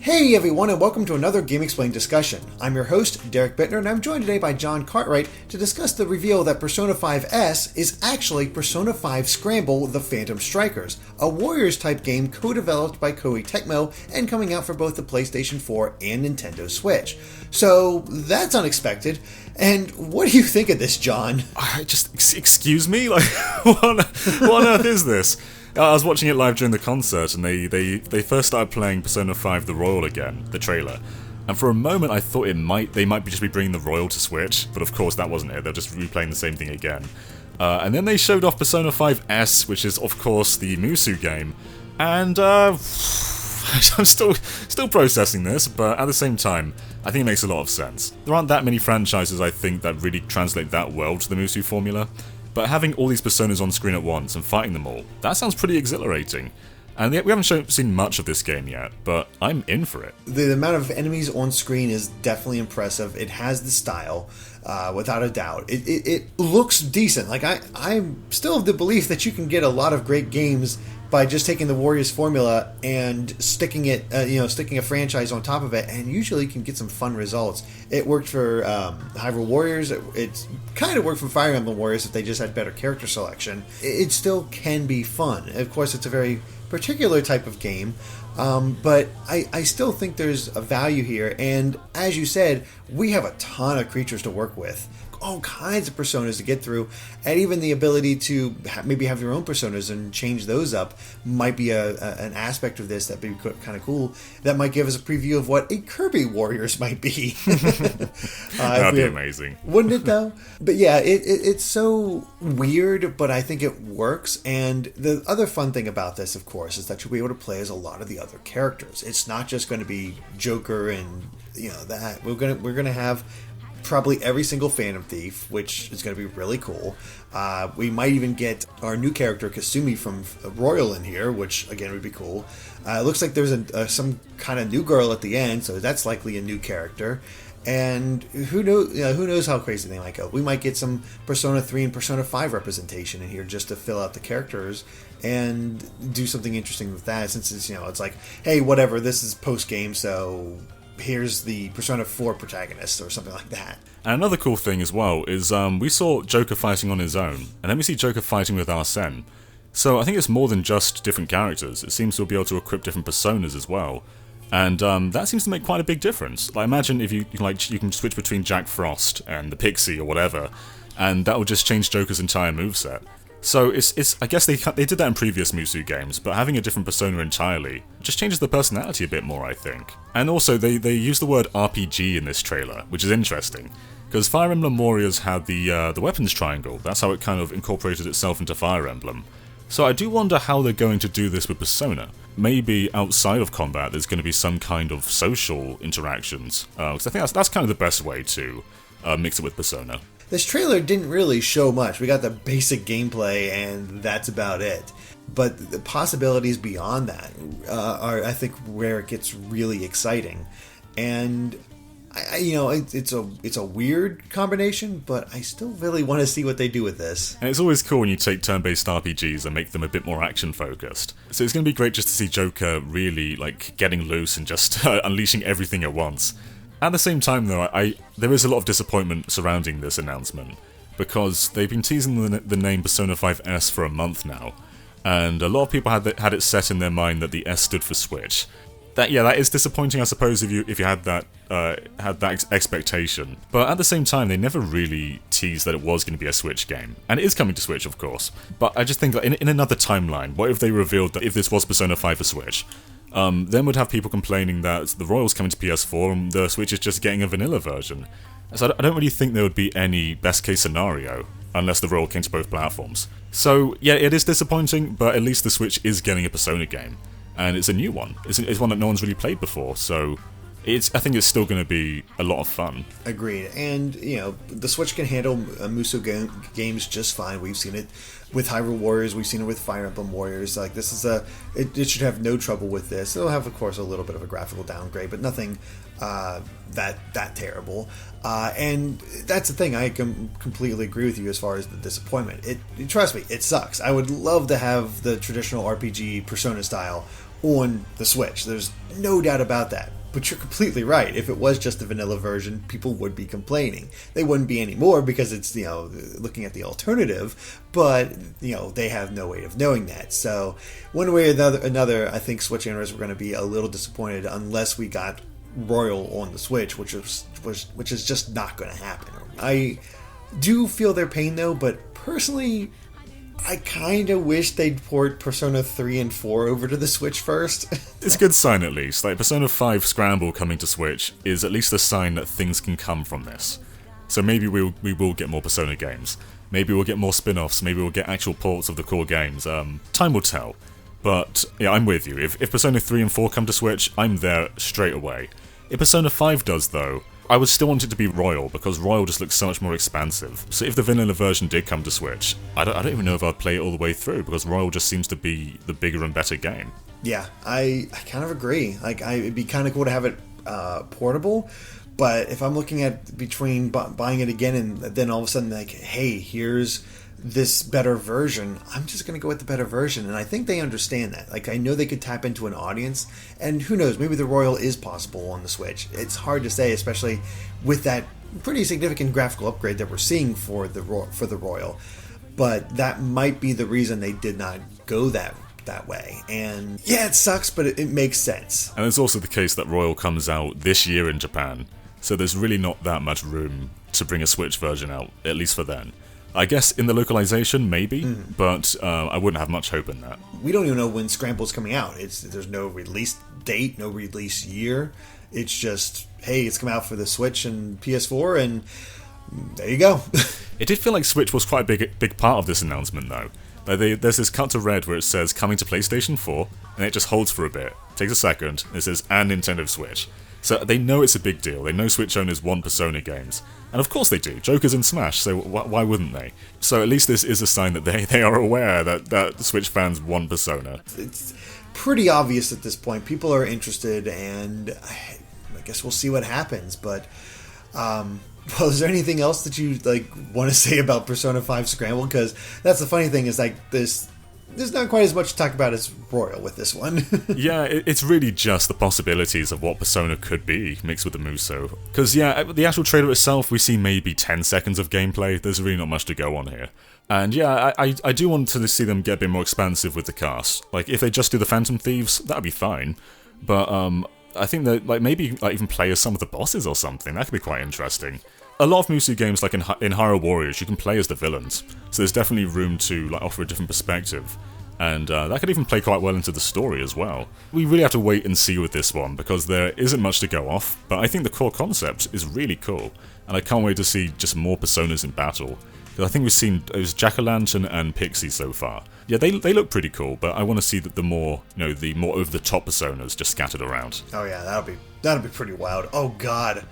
Hey everyone, and welcome to another GameXplain discussion. I'm your host, Derek Bittner, and I'm joined today by John Cartwright to discuss the reveal that Persona 5S is actually Persona 5 Scramble: The Phantom Strikers, a Warriors-type game co-developed by Koei Tecmo and coming out for both the PlayStation 4 and Nintendo Switch. So, that's unexpected. And what do you think of this, John? Excuse me? Like, what on earth is this? I was watching it live during the concert, and they first started playing Persona 5 The Royal again, the trailer. And for a moment I thought they might just be bringing the Royal to Switch, but of course that wasn't it, they're just replaying the same thing again. And then they showed off Persona 5S, which is of course the Musou game, and I'm still processing this, but at the same time, I think it makes a lot of sense. There aren't that many franchises, I think, that really translate that well to the Musou formula. But having all these personas on screen at once and fighting them all, that sounds pretty exhilarating. And we haven't seen much of this game yet, but I'm in for it. The amount of enemies on screen is definitely impressive. It has the style, without a doubt. It looks decent. Like I'm still of the belief that you can get a lot of great games by just taking the Warriors formula and sticking a franchise on top of it, and usually can get some fun results. It worked for Hyrule Warriors. It kind of worked for Fire Emblem Warriors if they just had better character selection. It still can be fun. Of course, it's a very particular type of game, but I still think there's a value here, and as you said, we have a ton of creatures to work with. All kinds of personas to get through, and even the ability to maybe have your own personas and change those up might be an aspect of this that'd be kind of cool. That might give us a preview of what a Kirby Warriors might be. That'd be amazing, wouldn't it though? But yeah, it's so weird, but I think it works. And the other fun thing about this, of course, is that you'll be able to play as a lot of the other characters. It's not just going to be Joker and that. We're gonna have probably every single Phantom Thief, which is going to be really cool. We might even get our new character Kasumi from Royal in here, which again would be cool. It looks like there's some kind of new girl at the end, so that's likely a new character. And who knows how crazy they might go. We might get some Persona 3 and Persona 5 representation in here just to fill out the characters and do something interesting with that, since it's like, hey, whatever, this is post-game, so here's the Persona 4 protagonist or something like that. And another cool thing as well is we saw Joker fighting on his own, and then we see Joker fighting with Arsene. So I think it's more than just different characters. It seems to be able to equip different personas as well. And that seems to make quite a big difference. Like, imagine if you can switch between Jack Frost and the Pixie or whatever, and that would just change Joker's entire moveset. So I guess they did that in previous Musou games, but having a different persona entirely just changes the personality a bit more, I think. And also they use the word RPG in this trailer, which is interesting, because Fire Emblem Warriors had the weapons triangle. That's how it kind of incorporated itself into Fire Emblem. So I do wonder how they're going to do this with Persona. Maybe outside of combat there's going to be some kind of social interactions, because I think that's kind of the best way to mix it with Persona. This trailer didn't really show much. We got the basic gameplay, and that's about it. But the possibilities beyond that are, I think, where it gets really exciting. And it's a weird combination, but I still really want to see what they do with this. And it's always cool when you take turn-based RPGs and make them a bit more action-focused. So it's going to be great just to see Joker really getting loose and just unleashing everything at once. At the same time, though, there is a lot of disappointment surrounding this announcement, because they've been teasing the name Persona 5S for a month now, and a lot of people had it set in their mind that the S stood for Switch. That is disappointing, I suppose, if you had that expectation. But at the same time, they never really teased that it was going to be a Switch game, and it is coming to Switch, of course. But I just think that in another timeline, what if they revealed that if this was Persona 5 for Switch? Then we'd have people complaining that the Royal's coming to PS4 and the Switch is just getting a vanilla version. So I don't really think there would be any best case scenario unless the Royal came to both platforms. So yeah, it is disappointing, but at least the Switch is getting a Persona game. And it's a new one. It's one that no one's really played before, so I think it's still going to be a lot of fun. Agreed. And, the Switch can handle Musou games just fine. We've seen it with Hyrule Warriors. We've seen it with Fire Emblem Warriors. Like, this is it should have no trouble with this. It'll have, of course, a little bit of a graphical downgrade, but nothing that terrible. And that's the thing. I completely agree with you as far as the disappointment. Trust me, it sucks. I would love to have the traditional RPG Persona style on the Switch. There's no doubt about that. But you're completely right. If it was just the vanilla version, people would be complaining. They wouldn't be anymore because it's, looking at the alternative, but, they have no way of knowing that. So, one way or another, I think Switch owners were going to be a little disappointed unless we got Royal on the Switch, which is just not going to happen. I do feel their pain, though, but personally, I kind of wish they'd port Persona 3 and 4 over to the Switch first. It's a good sign, at least. Like, Persona 5 Scramble coming to Switch is at least a sign that things can come from this. So maybe we will get more Persona games. Maybe we'll get more spin-offs. Maybe we'll get actual ports of the core games. Time will tell. But, yeah, I'm with you. If Persona 3 and 4 come to Switch, I'm there straight away. If Persona 5 does, though, I would still want it to be Royal, because Royal just looks so much more expansive. So if the vanilla version did come to Switch, I don't even know if I'd play it all the way through, because Royal just seems to be the bigger and better game. Yeah, I kind of agree. Like, it'd be kind of cool to have it portable, but if I'm looking at between buying it again and then all of a sudden, like, hey, here's this better version, I'm just going to go with the better version, and I think they understand that. Like, I know they could tap into an audience, and who knows, maybe the Royal is possible on the Switch. It's hard to say, especially with that pretty significant graphical upgrade that we're seeing for the Royal, but that might be the reason they did not go that way. And yeah, it sucks, but it makes sense. And it's also the case that Royal comes out this year in Japan, so there's really not that much room to bring a Switch version out, at least for then. I guess in the localization, maybe, but I wouldn't have much hope in that. We don't even know when Scramble's coming out. There's no release date, no release year. It's just, hey, it's come out for the Switch and PS4, and there you go. It did feel like Switch was quite a big part of this announcement, though. Like there's this cut to red where it says, coming to PlayStation 4, and it just holds for a bit, takes a second, and it says, and Nintendo Switch. So they know it's a big deal. They know Switch owners want Persona games. And of course they do. Joker's in Smash, so why wouldn't they? So at least this is a sign that they are aware that Switch fans want Persona. It's pretty obvious at this point. People are interested, and I guess we'll see what happens. But, is there anything else that you want to say about Persona 5 Scramble? Because that's the funny thing is, there's not quite as much to talk about as Royal with this one. Yeah, it's really just the possibilities of what Persona could be mixed with the Musou. Because, yeah, the actual trailer itself, we see maybe 10 seconds of gameplay. There's really not much to go on here. And, yeah, I do want to see them get a bit more expansive with the cast. Like, if they just do the Phantom Thieves, that'd be fine. But, I think that, maybe even play as some of the bosses or something. That could be quite interesting. A lot of Musou games, like in Hyrule Warriors, you can play as the villains, so there's definitely room to offer a different perspective, and that could even play quite well into the story as well. We really have to wait and see with this one, because there isn't much to go off, but I think the core concept is really cool, and I can't wait to see just more Personas in battle. Because I think we've seen Jack-o'-lantern and Pixie so far. Yeah, they look pretty cool, but I want to see the more over-the-top Personas just scattered around. Oh yeah, that'll be pretty wild. Oh god,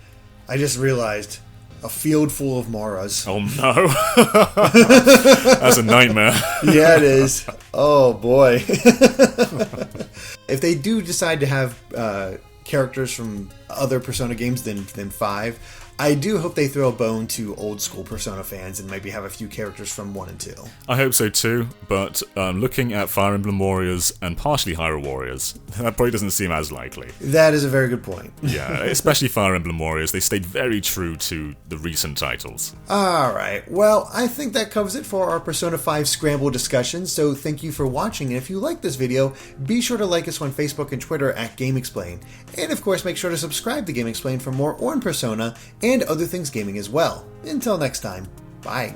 I just realized. A field full of Maras. Oh no. That's a nightmare. Yeah, it is. Oh boy. If they do decide to have characters from other Persona games than 5, I do hope they throw a bone to old school Persona fans and maybe have a few characters from 1 and 2. I hope so too, but looking at Fire Emblem Warriors and partially Hyrule Warriors, that probably doesn't seem as likely. That is a very good point. Yeah, especially Fire Emblem Warriors, they stayed very true to the recent titles. Alright, well, I think that covers it for our Persona 5 Scramble discussion, so thank you for watching, and if you like this video, be sure to like us on Facebook and Twitter at GameXplain, and of course make sure to subscribe to GameXplain for more on Persona and other things gaming as well. Until next time, bye.